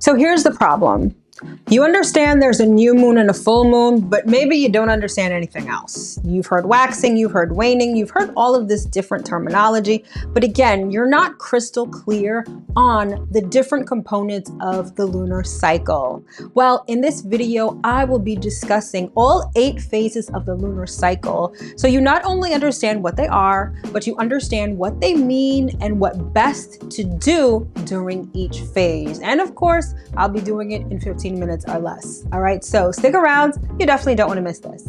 So here's the problem. You understand there's a new moon and a full moon, but maybe you don't understand anything else. You've heard waxing, you've heard waning, you've heard all of this different terminology, but again, you're not crystal clear on the different components of the lunar cycle. Well, in this video, I will be discussing all 8 phases of the lunar cycle, so you not only understand what they are, but you understand what they mean and what best to do during each phase. And of course, I'll be doing it in 15 minutes or less. All right, so stick around. You definitely don't want to miss this.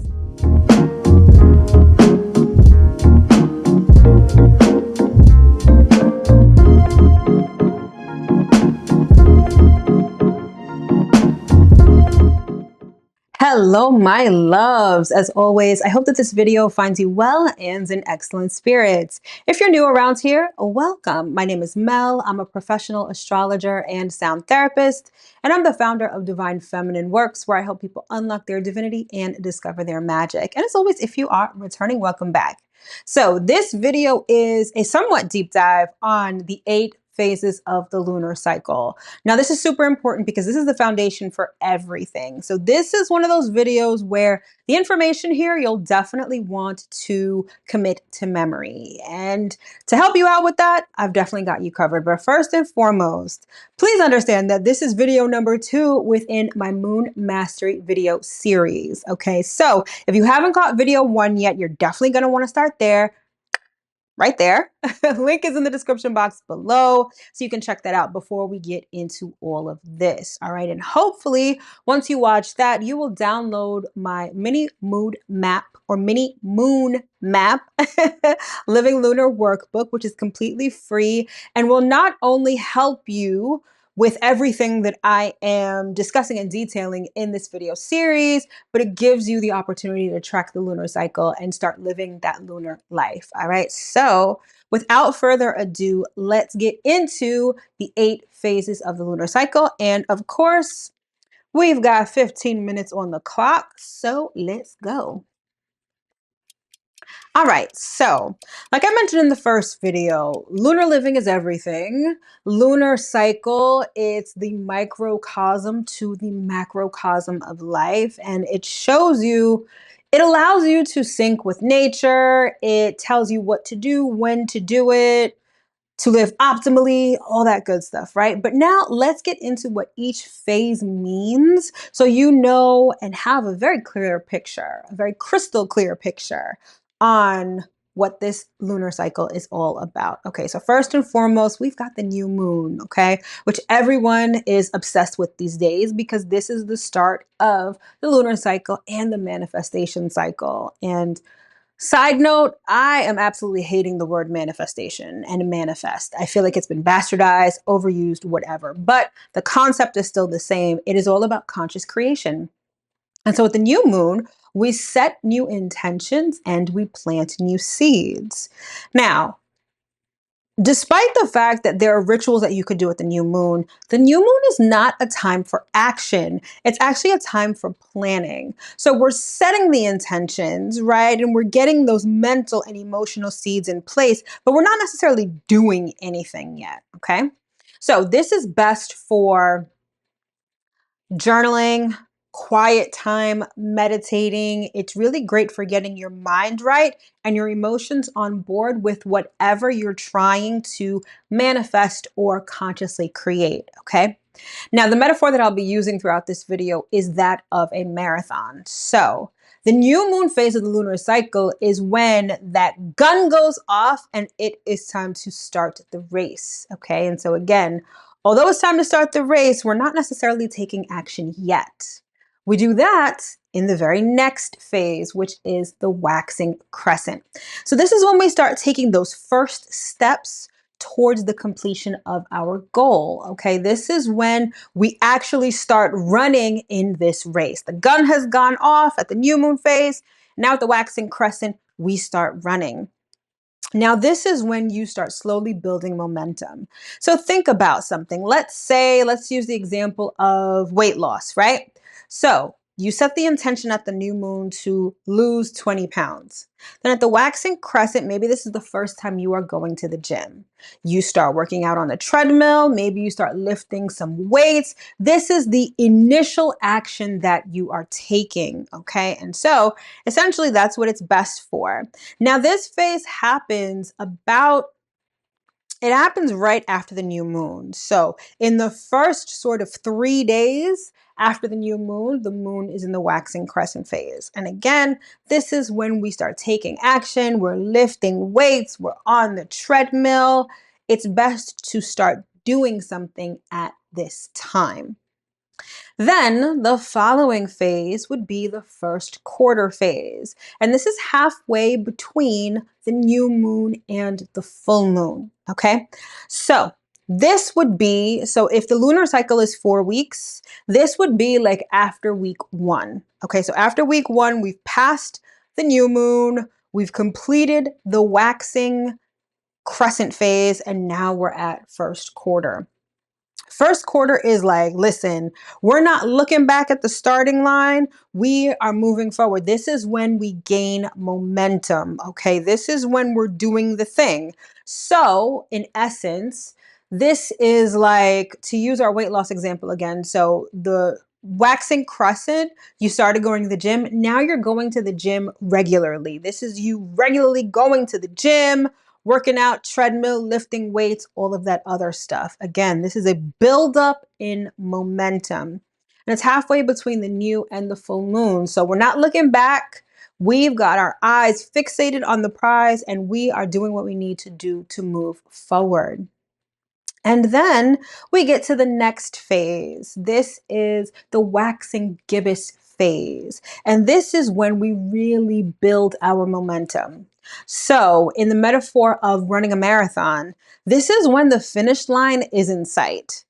Hello, my loves. As always, I hope that this video finds you well and in excellent spirits. If you're new around here, welcome. My name is Mel. I'm a professional astrologer and sound therapist, and I'm the founder of Divine Feminine Works, where I help people unlock their divinity and discover their magic. And as always, if you are returning, welcome back. So this video is a somewhat deep dive on the 8 phases of the lunar cycle. Now, this is super important because this is the foundation for everything. So this is one of those videos where the information here you'll definitely want to commit to memory. And to help you out with that, I've definitely got you covered. But first and foremost, please understand that this is video number 2 within my Moon Mastery video series. Okay, so if you haven't got video 1 yet, you're definitely going to want to start there. Right there. Link is in the description box below, so you can check that out before we get into all of this. All right. And hopefully once you watch that, you will download my mini mood map or mini moon map living lunar workbook, which is completely free and will not only help you with everything that I am discussing and detailing in this video series, but it gives you the opportunity to track the lunar cycle and start living that lunar life. All right. So without further ado, let's get into the 8 phases of the lunar cycle. And of course, we've got 15 minutes on the clock. So let's go. All right, so like I mentioned in the first video, lunar living is everything. Lunar cycle, it's the microcosm to the macrocosm of life, and it shows you, it allows you to sync with nature. It tells you what to do, when to do it, to live optimally, all that good stuff, right? But now let's get into what each phase means so you know and have a very clear picture, a very crystal clear picture on what this lunar cycle is all about. Okay, so first and foremost, we've got the new moon, okay, which everyone is obsessed with these days because this is the start of the lunar cycle and the manifestation cycle. And side note, I am absolutely hating the word manifestation and manifest. I feel like it's been bastardized, overused, whatever, but the concept is still the same. It is all about conscious creation. And so with the new moon, we set new intentions and we plant new seeds. Now, despite the fact that there are rituals that you could do at the new moon is not a time for action. It's actually a time for planning. So we're setting the intentions, right? And we're getting those mental and emotional seeds in place, but we're not necessarily doing anything yet, okay? So this is best for journaling, quiet time, meditating. It's really great for getting your mind right and your emotions on board with whatever you're trying to manifest or consciously create, okay? Now, the metaphor that I'll be using throughout this video is that of a marathon. So the new moon phase of the lunar cycle is when that gun goes off and it is time to start the race, okay? And so again, although it's time to start the race, we're not necessarily taking action yet. We do that in the very next phase, which is the waxing crescent. So this is when we start taking those first steps towards the completion of our goal, okay? This is when we actually start running in this race. The gun has gone off at the new moon phase. Now at the waxing crescent, we start running. Now, this is when you start slowly building momentum. So think about something. Let's use the example of weight loss, right? So You set the intention at the new moon to lose 20 pounds. Then at the waxing crescent, maybe this is the first time you are going to the gym. You start working out on the treadmill, maybe you start lifting some weights. This is the initial action that you are taking, okay? And so essentially that's what it's best for. Now this phase happens right after the new moon. So in the first sort of 3 days after the moon is in the waxing crescent phase. And again, this is when we start taking action. We're lifting weights, we're on the treadmill. It's best to start doing something at this time. Then the following phase would be the first quarter phase. And this is halfway between the new moon and the full moon. Okay. So if the lunar cycle is 4 weeks, this would be like after week 1. Okay. So after week 1, we've passed the new moon, we've completed the waxing crescent phase, and now we're at first quarter. First quarter is like, listen, we're not looking back at the starting line. We are moving forward. This is when we gain momentum. Okay. This is when we're doing the thing. So in essence, this is like, to use our weight loss example again. So the waxing crescent, you started going to the gym. Now you're going to the gym regularly. This is you regularly going to the gym, working out, treadmill, lifting weights, all of that other stuff. Again, this is a buildup in momentum. And it's halfway between the new and the full moon. So we're not looking back. We've got our eyes fixated on the prize, and we are doing what we need to do to move forward. And then we get to the next phase. This is the waxing gibbous phase. And this is when we really build our momentum. So in the metaphor of running a marathon, this is when the finish line is in sight.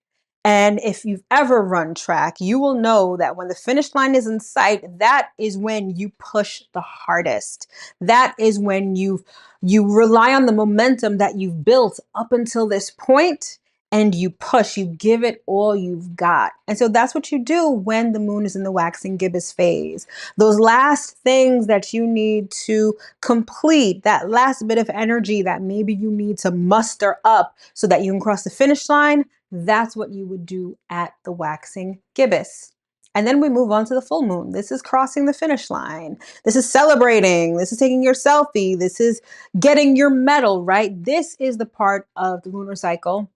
And if you've ever run track, you will know that when the finish line is in sight, that is when you push the hardest. That is when you rely on the momentum that you've built up until this point, and you push, you give it all you've got. And so that's what you do when the moon is in the waxing gibbous phase. Those last things that you need to complete, that last bit of energy that maybe you need to muster up so that you can cross the finish line, that's what you would do at the waxing gibbous. And then we move on to the full moon. This is crossing the finish line. This is celebrating. This is taking your selfie. This is getting your medal, right? This is the part of the lunar cycle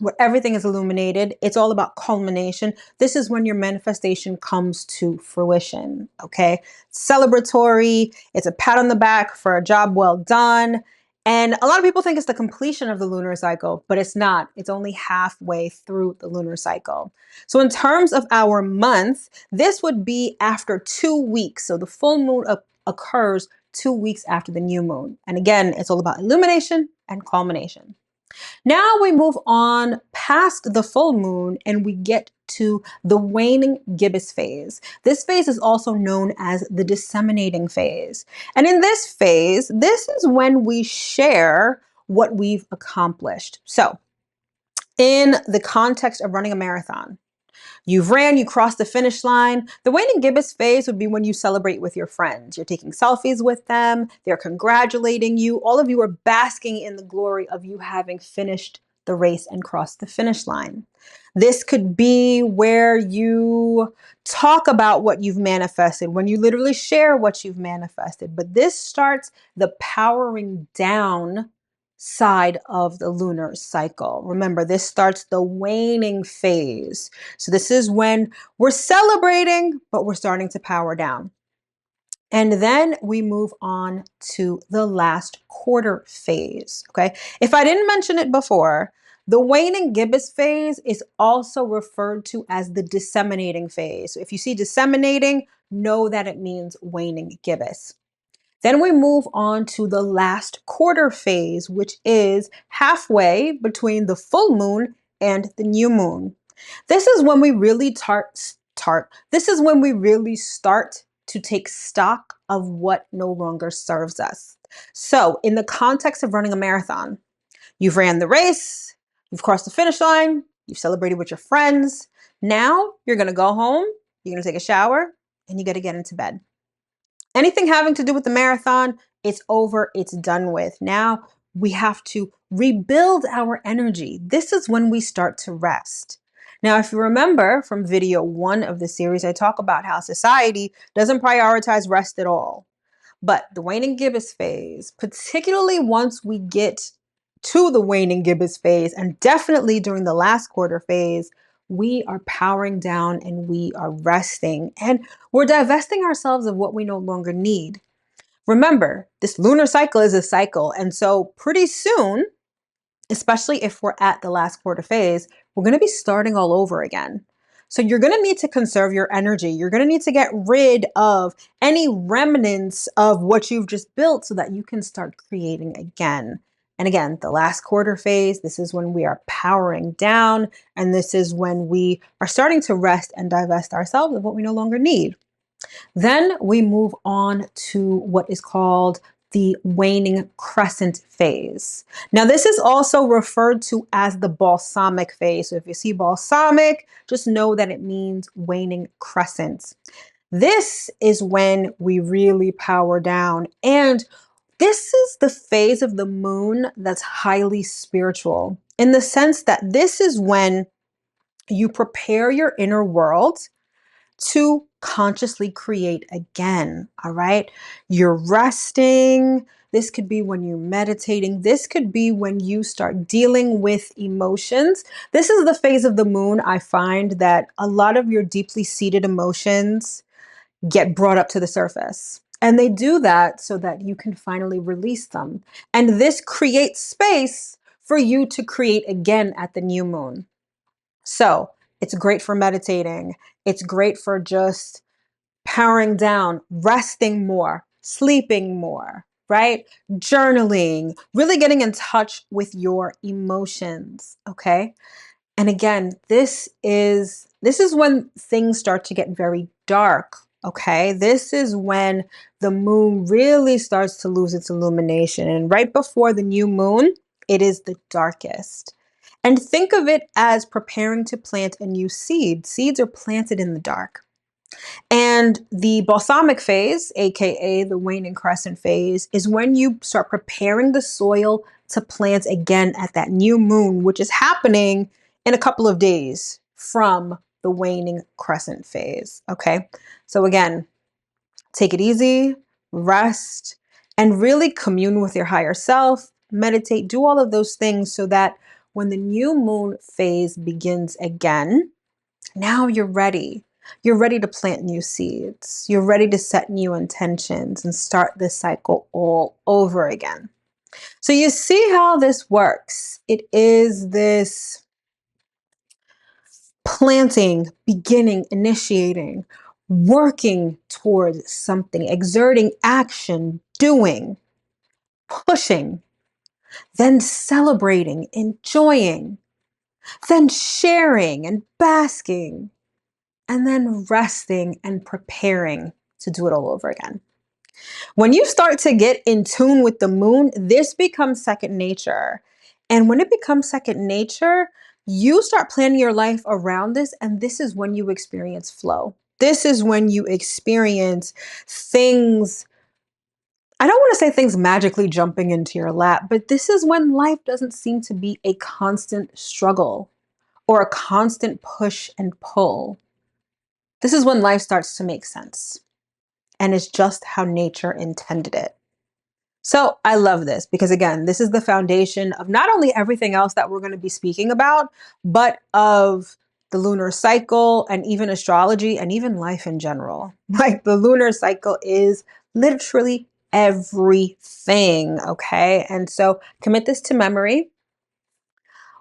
where everything is illuminated. It's all about culmination. This is when your manifestation comes to fruition, okay? Celebratory. It's a pat on the back for a job well done. And a lot of people think it's the completion of the lunar cycle, but it's not. It's only halfway through the lunar cycle. So in terms of our month, this would be after 2 weeks. So the full moon occurs 2 weeks after the new moon. And again, it's all about illumination and culmination. Now we move on past the full moon and we get to the waning gibbous phase. This phase is also known as the disseminating phase. And in this phase, this is when we share what we've accomplished. So in the context of running a marathon, you've ran, you crossed the finish line. The waning gibbous phase would be when you celebrate with your friends. You're taking selfies with them. They're congratulating you. All of you are basking in the glory of you having finished the race and crossed the finish line. This could be where you talk about what you've manifested, when you literally share what you've manifested. But this starts the powering down side of the lunar cycle. Remember, this starts the waning phase. So this is when we're celebrating, but we're starting to power down. And then we move on to the last quarter phase, okay? If I didn't mention it before, the waning gibbous phase is also referred to as the disseminating phase. So if you see disseminating, know that it means waning gibbous. Then we move on to the last quarter phase, which is halfway between the full moon and the new moon. This is when we really start to take stock of what no longer serves us. So in the context of running a marathon, you've ran the race, you've crossed the finish line, you've celebrated with your friends. Now you're going to go home, you're going to take a shower, and you got to get into bed. Anything having to do with the marathon, it's over, it's done with. Now we have to rebuild our energy. This is when we start to rest. Now, if you remember from video 1 of the series, I talk about how society doesn't prioritize rest at all. But the waning gibbous phase, particularly once we get to the waning gibbous phase, and definitely during the last quarter phase, we are powering down and we are resting and we're divesting ourselves of what we no longer need. Remember, this lunar cycle is a cycle. And so pretty soon, especially if we're at the last quarter phase, we're going to be starting all over again. So you're going to need to conserve your energy. You're going to need to get rid of any remnants of what you've just built so that you can start creating again. And again, the last quarter phase, this is when we are powering down, and this is when we are starting to rest and divest ourselves of what we no longer need. Then we move on to what is called the waning crescent phase. Now, this is also referred to as the balsamic phase. So if you see balsamic, just know that it means waning crescent. This is when we really power down. And this is the phase of the moon that's highly spiritual, in the sense that this is when you prepare your inner world to consciously create again. All right. You're resting. This could be when you're meditating. This could be when you start dealing with emotions. This is the phase of the moon. I find that a lot of your deeply seated emotions get brought up to the surface. And they do that so that you can finally release them. And this creates space for you to create again at the new moon. So it's great for meditating. It's great for just powering down, resting more, sleeping more, right? Journaling, really getting in touch with your emotions, okay? And again, this is when things start to get very dark, okay? This is when the moon really starts to lose its illumination. And right before the new moon, it is the darkest. And think of it as preparing to plant a new seed. Seeds are planted in the dark. And the balsamic phase, aka the waning crescent phase, is when you start preparing the soil to plant again at that new moon, which is happening in a couple of days from the waning crescent phase. Okay. So again, take it easy, rest, and really commune with your higher self, meditate, do all of those things so that when the new moon phase begins again, now you're ready. You're ready to plant new seeds. You're ready to set new intentions and start this cycle all over again. So you see how this works. It is this planting, beginning, initiating, working towards something, exerting action, doing, pushing, then celebrating, enjoying, then sharing and basking, and then resting and preparing to do it all over again. When you start to get in tune with the moon, this becomes second nature. And when it becomes second nature, you start planning your life around this. And this is when you experience flow. This is when you experience things. I don't want to say things magically jumping into your lap, but this is when life doesn't seem to be a constant struggle or a constant push and pull. This is when life starts to make sense. And it's just how nature intended it. So I love this because, again, this is the foundation of not only everything else that we're going to be speaking about, but of the lunar cycle and even astrology and even life in general. Like the lunar cycle is literally everything. Okay. And so commit this to memory.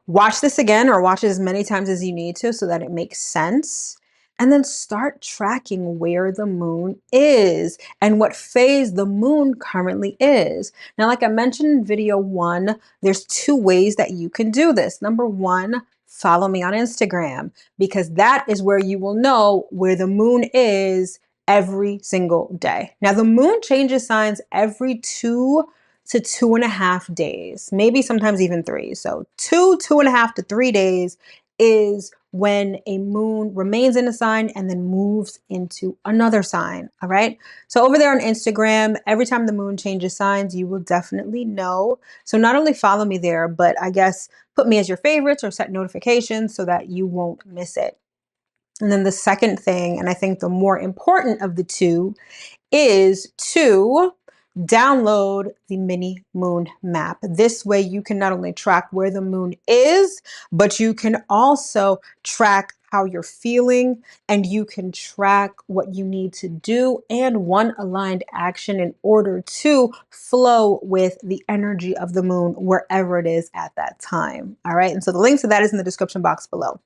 Watch this again or watch it as many times as you need to so that it makes sense. And then start tracking where the moon is and what phase the moon currently is. Now, like I mentioned in video 1, there's 2 ways that you can do this. Number 1, follow me on Instagram because that is where you will know where the moon is every single day. Now, the moon changes signs every 2 to 2.5 days, maybe sometimes even 3. So 2.5 to 3 days is when a moon remains in a sign and then moves into another sign. All right. So over there on Instagram, every time the moon changes signs, you will definitely know. So not only follow me there, but I guess put me as your favorites or set notifications so that you won't miss it. And then the second thing, and I think the more important of the two, is to download the mini moon map. This way you can not only track where the moon is, but you can also track how you're feeling, and you can track what you need to do and one aligned action in order to flow with the energy of the moon wherever it is at that time. All right. And so the link to that is in the description box below.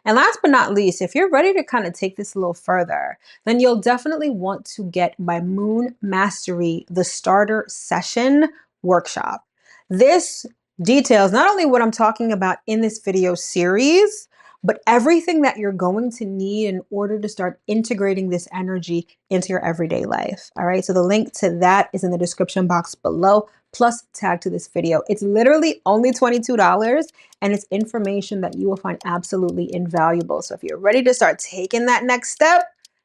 And last but not least, if you're ready to kind of take this a little further, then you'll definitely want to get my Moon Mastery, the starter session workshop. This details not only what I'm talking about in this video series, but everything that you're going to need in order to start integrating this energy into your everyday life. All right. So the link to that is in the description box below, plus tag to this video. It's literally only $22, and it's information that you will find absolutely invaluable. So if you're ready to start taking that next step,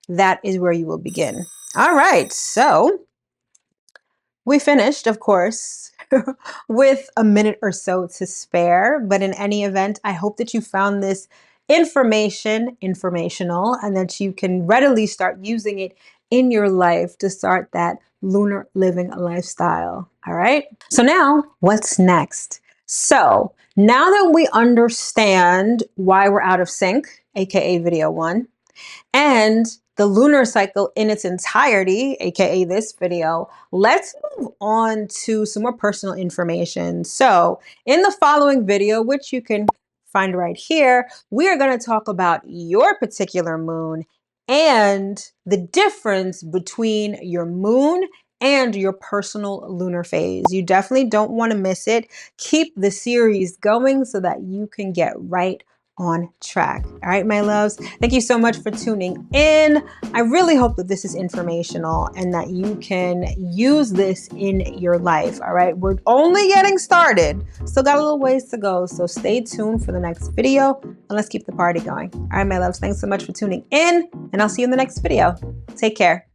that is where you will begin. All right. So we finished, of course, with a minute or so to spare. But in any event, I hope that you found this informational, and that you can readily start using it in your life to start that lunar living lifestyle. All right. So now what's next? So now that we understand why we're out of sync, aka video one, and the lunar cycle in its entirety, aka this video, let's move on to some more personal information. So in the following video, which you can find right here, we are going to talk about your particular moon and the difference between your moon and your personal lunar phase. You definitely don't want to miss it. Keep the series going so that you can get right on track. All right, my loves, thank you so much for tuning in. I really hope that this is informational and that you can use this in your life. All right, we're only getting started. Still got a little ways to go. So stay tuned for the next video and let's keep the party going. All right, my loves, thanks so much for tuning in, and I'll see you in the next video. Take care.